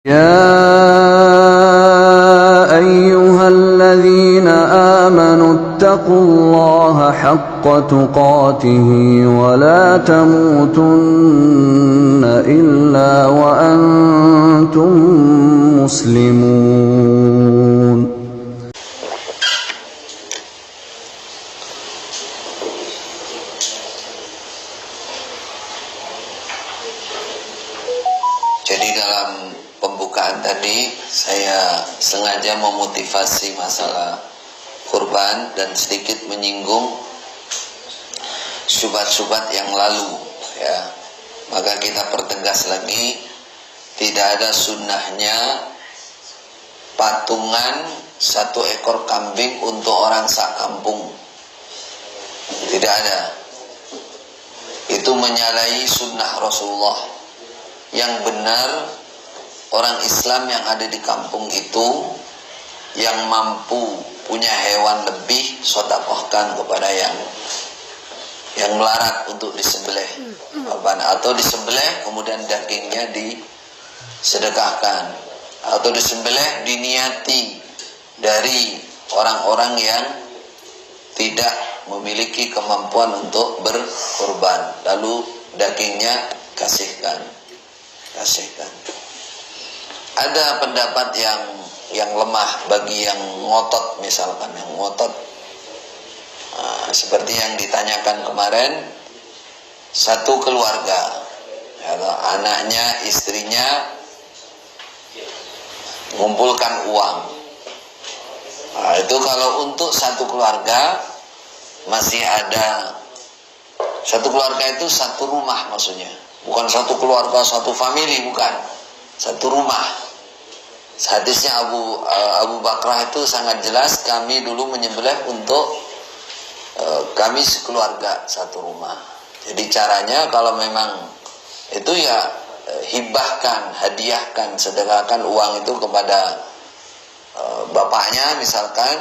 يا أيها الذين آمنوا اتقوا الله حق تقاته ولا تموتن إلا وأنتم مسلمون. Jadi dalam pembukaan tadi saya sengaja memotivasi masalah kurban dan sedikit menyinggung syubhat-syubhat yang lalu, ya. Maka kita pertegas lagi, tidak ada sunnahnya patungan 1 ekor kambing untuk orang sakampung. Tidak ada. Itu menyalahi sunnah Rasulullah. Yang benar, orang Islam yang ada di kampung itu yang mampu punya hewan lebih, sedekahkan kepada yang melarat untuk disembelih, atau disembelih kemudian dagingnya disedekahkan, atau disembelih diniati dari orang-orang yang tidak memiliki kemampuan untuk berkorban, lalu dagingnya kasihkan. Ada pendapat yang lemah bagi yang ngotot, misalkan yang ngotot, seperti yang ditanyakan kemarin, satu keluarga, anaknya, istrinya mengumpulkan uang. Itu kalau untuk satu keluarga masih ada. Satu keluarga itu satu rumah maksudnya. Bukan satu keluarga, satu family, bukan. Satu rumah. Hadisnya Abu Bakrah itu sangat jelas, kami dulu menyembelih untuk kami sekeluarga satu rumah. Jadi caranya kalau memang itu ya hibahkan, hadiahkan, sedekahkan uang itu kepada bapaknya misalkan.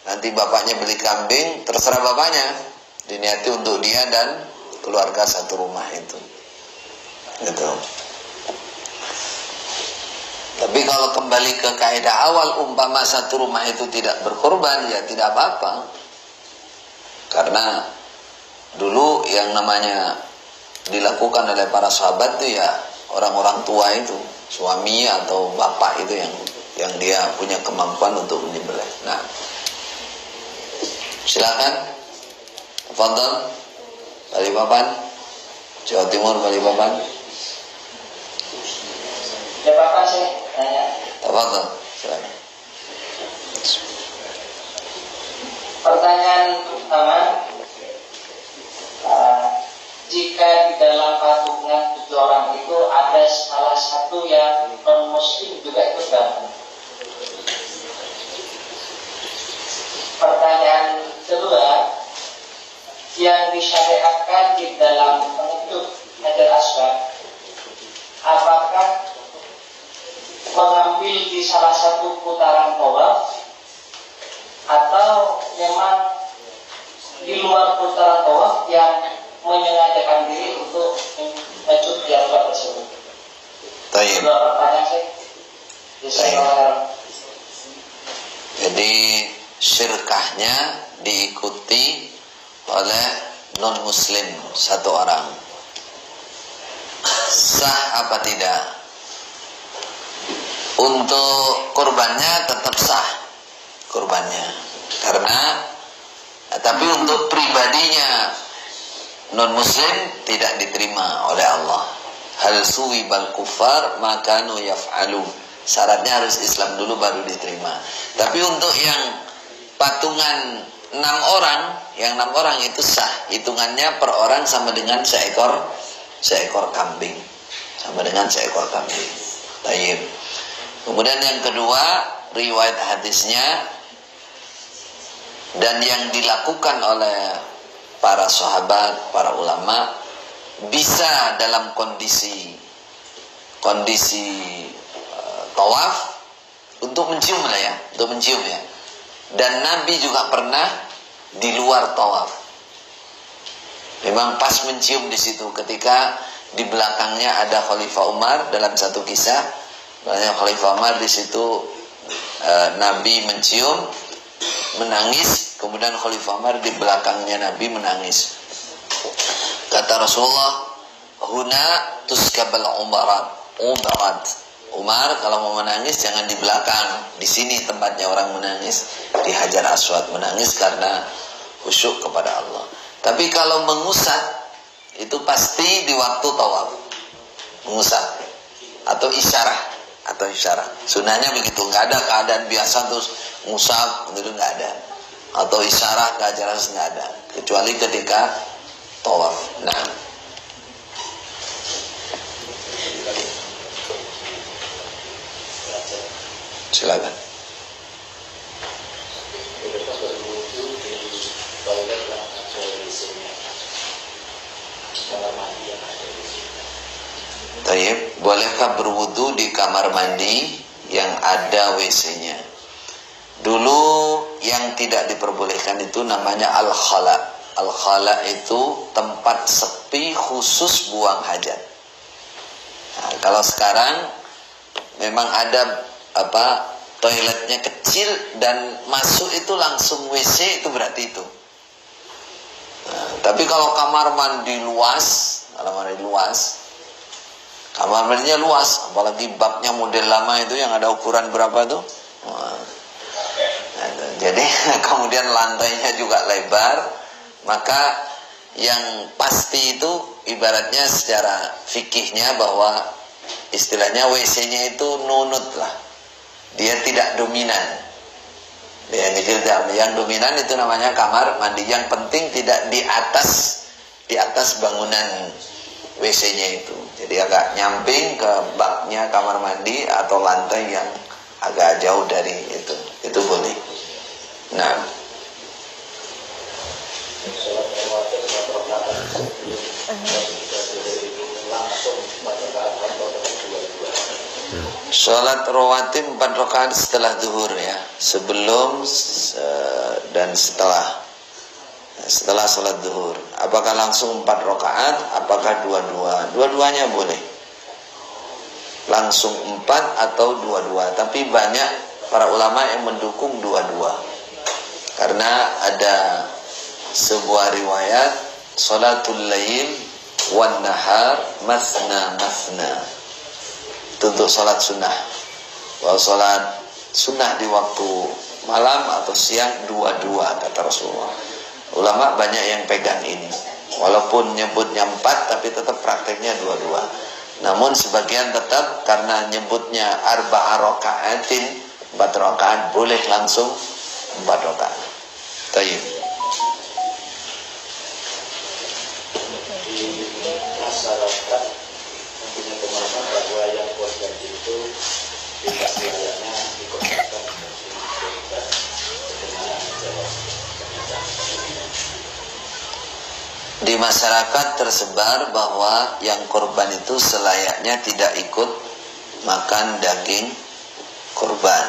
Nanti bapaknya beli kambing, terserah bapaknya. Diniati untuk dia dan keluarga satu rumah itu. Gitu. Tapi kalau kembali ke kaidah awal, umpama satu rumah itu tidak berkorban, ya tidak apa-apa. Karena dulu yang namanya dilakukan oleh para sahabat itu ya orang-orang tua itu, suami atau bapak itu yang dia punya kemampuan untuk menyembelih. Nah, silakan. Fadhal, Balikpapan, Jawa Timur, Balikpapan. Ya Bapak sih tanya. Tafadhal, silakan. Pertanyaan pertama, jika di dalam patungan 7 orang itu ada salah satu yang non muslim juga ikut gabung. Pertanyaan kedua, yang disyariatkan di dalam menutup Hajar Aswad, apakah mengambil di salah satu putaran tawaf atau memang di luar putaran tawaf yang menyengajakan diri untuk mencut di Arafah tersebut? Tayyib. Dua pertanyaan saya. Jadi syirkahnya diikuti oleh non muslim satu orang. Sah apa tidak? Untuk kurbannya tetap sah kurbannya, karena tapi untuk pribadinya non muslim tidak diterima oleh Allah. Hal suwibal kufar makanu yaf'alun. Syaratnya harus Islam dulu baru diterima. Tapi untuk yang patungan 6 orang, yang 6 orang itu sah. Hitungannya per orang sama dengan seekor kambing. Sama dengan seekor kambing. Tayyib. Kemudian yang kedua, riwayat hadisnya dan yang dilakukan oleh para sahabat, para ulama, bisa dalam kondisi tawaf untuk mencium lah ya, untuk mencium ya. Dan Nabi juga pernah di luar tawaf. Memang pas mencium di situ ketika di belakangnya ada Khalifah Umar dalam satu kisah. Makanya Khalifah Umar di situ Nabi mencium, menangis, kemudian Khalifah Umar di belakangnya Nabi menangis. Kata Rasulullah, huna tuskabal umarat. Umar kalau mau menangis jangan di belakang, di sini tempatnya orang menangis, di Hajar Aswad menangis karena khusyuk kepada Allah. Tapi kalau mengusap itu pasti di waktu tawaf, mengusap atau isyarah. Sunahnya begitu, nggak ada keadaan biasa terus ngusap itu nggak ada, atau isyarah ke Hajar Aswad nggak ada, kecuali ketika tawaf. Nah, silakan. Tayyib, bolehkah berwudu di kamar mandi yang ada WC-nya? Dulu yang tidak diperbolehkan itu namanya al-khala. Al-khala itu tempat sepi khusus buang hajat. Nah, kalau sekarang memang ada toiletnya kecil dan masuk itu langsung WC, itu berarti itu. Nah, tapi kalau kamar mandi luas, kamar mandinya luas, apalagi baknya model lama itu yang ada ukuran berapa tuh. Nah, jadi kemudian lantainya juga lebar, maka yang pasti itu ibaratnya secara fikihnya bahwa istilahnya WC-nya itu nunut lah. Dia tidak dominan. Yang dominan itu namanya kamar mandi. Yang penting tidak di atas bangunan WC-nya itu. Jadi agak nyamping ke baknya kamar mandi atau lantai yang agak jauh dari itu. Itu boleh. Nah, sholat rawatib 4 rakaat setelah zuhur ya, sebelum dan setelah sholat zuhur. Apakah langsung 4 rakaat? Apakah dua-duanya boleh? Langsung 4 atau dua-dua. Tapi banyak para ulama yang mendukung dua-dua, karena ada sebuah riwayat sholatul lail wan nahar masna. Itu untuk sholat sunnah. Bahwa sholat sunnah di waktu malam atau siang dua-dua, kata Rasulullah. Ulama banyak yang pegang ini, walaupun nyebutnya 4 tapi tetap prakteknya dua-dua. Namun sebagian tetap karena nyebutnya arba'a raka'atin, 4 rakaat, boleh langsung 4 rakaat. Tayyib. Masyarakat mempunyai pemahaman bahwa yang korban itu tidak selayaknya dikorbankan. Di masyarakat tersebar bahwa yang korban itu selayaknya tidak ikut makan daging korban.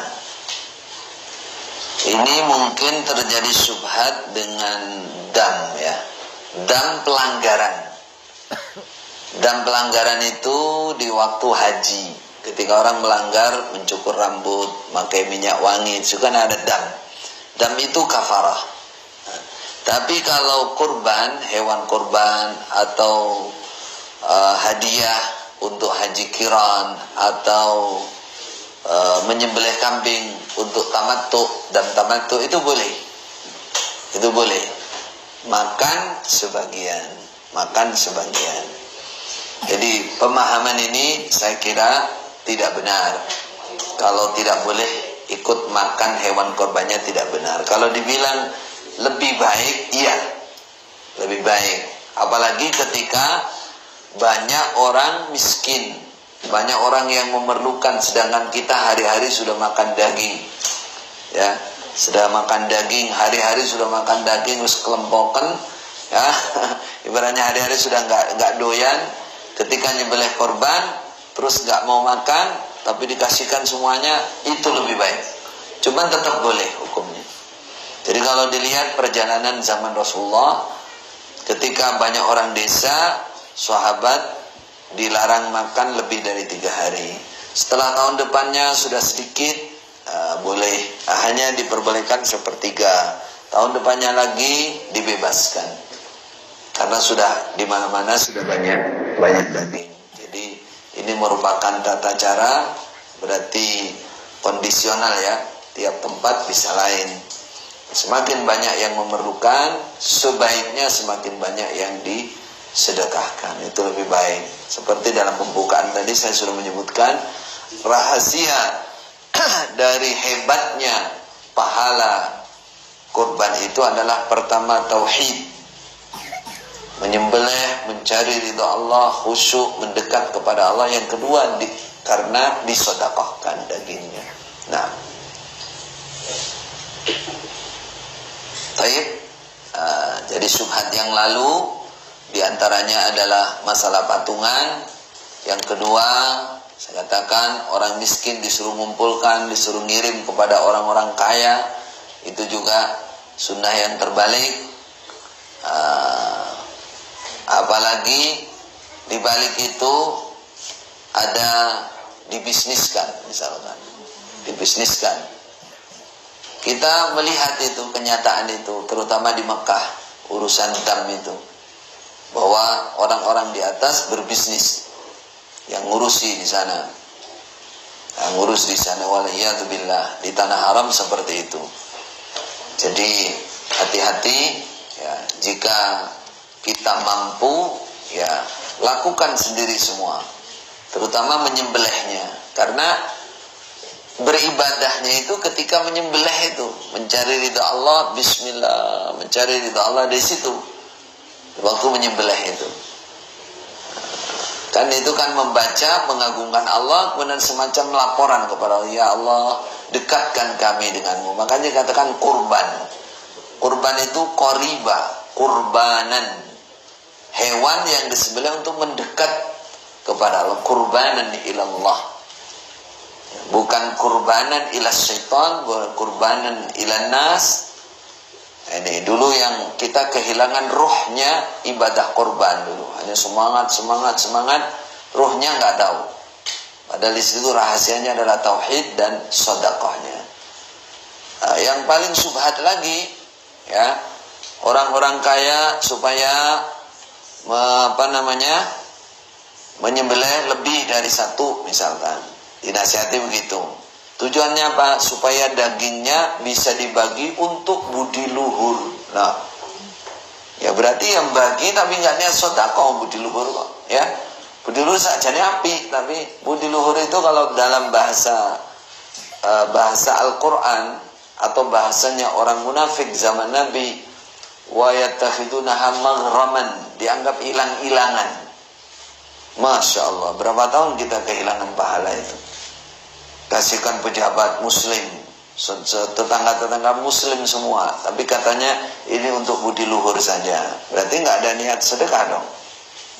Ini mungkin terjadi syubhat dengan dam ya. Dam pelanggaran. Dam pelanggaran itu di waktu haji. Ketika orang melanggar, mencukur rambut, pakai minyak wangi, itu kan ada dam. Dam itu kafarah. Tapi kalau kurban, hewan kurban atau hadiah untuk haji kiran atau menyembelih kambing untuk tamattu, dan tamattu itu boleh. Itu boleh. Makan sebagian. Jadi pemahaman ini saya kira tidak benar. Kalau tidak boleh ikut makan hewan korbannya tidak benar. Kalau dibilang lebih baik, iya, lebih baik. Apalagi ketika banyak orang miskin, banyak orang yang memerlukan, sedangkan kita hari-hari sudah makan daging, ya, sudah makan daging, hari-hari sudah makan daging, terus kelempokan, ya, ibaratnya hari-hari sudah nggak doyan. Ketika nyembelih korban, terus nggak mau makan, tapi dikasihkan semuanya, itu lebih baik. Cuman tetap boleh hukumnya. Jadi kalau dilihat perjalanan zaman Rasulullah, ketika banyak orang desa, sahabat dilarang makan lebih dari 3 hari. Setelah tahun depannya sudah sedikit, boleh hanya diperbolehkan sepertiga. Tahun depannya lagi dibebaskan, karena sudah di mana-mana sudah banyak daging. Jadi ini merupakan tata cara, berarti kondisional ya, tiap tempat bisa lain. Semakin banyak yang memerlukan, sebaiknya semakin banyak yang disedekahkan, itu lebih baik. Seperti dalam pembukaan tadi saya sudah menyebutkan, rahasia dari hebatnya pahala kurban itu adalah pertama tauhid, menyembelih, mencari ridha Allah, khusyuk, mendekat kepada Allah. Yang kedua karena disedekahkan dagingnya. Nah, baik. Jadi syubhat yang lalu diantaranya adalah masalah patungan. Yang kedua, saya katakan orang miskin disuruh mengumpulkan, disuruh ngirim kepada orang-orang kaya. Itu juga sunnah yang terbalik. Apalagi di balik itu ada dibisniskan, misalkan dibisniskan. Kita melihat itu, kenyataan itu, terutama di Mekah, urusan dam itu, bahwa orang-orang di atas berbisnis, yang ngurusi di sana, yang ngurus di sana, waliyadzubillah, di tanah haram seperti itu. Jadi hati-hati ya, jika kita mampu ya lakukan sendiri semua, terutama menyembelihnya, karena beribadahnya itu ketika menyembelih itu, mencari ridha Allah, bismillah, mencari ridha Allah di situ waktu menyembelih itu. Kan itu kan membaca, mengagungkan Allah, kemudian semacam laporan kepada Allah, ya Allah, dekatkan kami denganmu. Makanya katakan kurban. Kurban itu qoriba, kurbanan, hewan yang disembelih untuk mendekat kepada Allah. Kurbanan ilallah, bukan kurbanan ila syaitan, bukan kurbanan ila nas. Ini dulu yang kita kehilangan ruhnya ibadah kurban dulu. Hanya semangat, ruhnya nggak tahu. Padahal di situ rahasianya adalah tauhid dan sedekahnya. Yang paling subhat lagi ya, orang-orang kaya supaya menyembelih lebih dari satu, misalkan dinasihati begitu. Tujuannya apa? Supaya dagingnya bisa dibagi untuk budi luhur. Nah, ya berarti yang bagi tapi nggak niat sedekah budi luhur kok. Ya, budi luhur sajane api, tapi budi luhur itu kalau dalam bahasa Al-Quran atau bahasanya orang munafik zaman Nabi, wa yattakhidunaha maghraman, dianggap hilang-hilangan. Masya Allah, berapa tahun kita kehilangan pahala itu? Kasihkan pejabat muslim, tetangga-tetangga muslim semua, tapi katanya ini untuk budi luhur saja. Berarti nggak ada niat sedekah dong,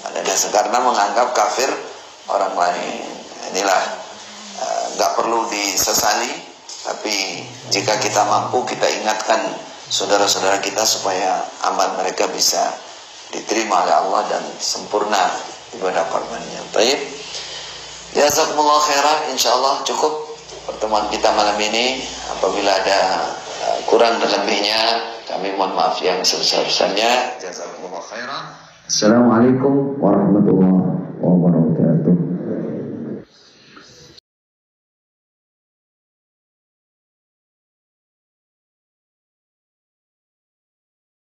nggak ada niat, karena menganggap kafir orang lain. Inilah nggak perlu disesali, tapi jika kita mampu, kita ingatkan saudara-saudara kita supaya amal mereka bisa diterima oleh Allah dan sempurna ibadah korbannya. Baik. Jazakumullah khairan, insyaallah cukup pertemuan kita malam ini. Apabila ada kurang dan lebihnya, kami mohon maaf yang sebesar-besarnya. Jazakumullah khairan. Assalamualaikum warahmatullahi wabarakatuh.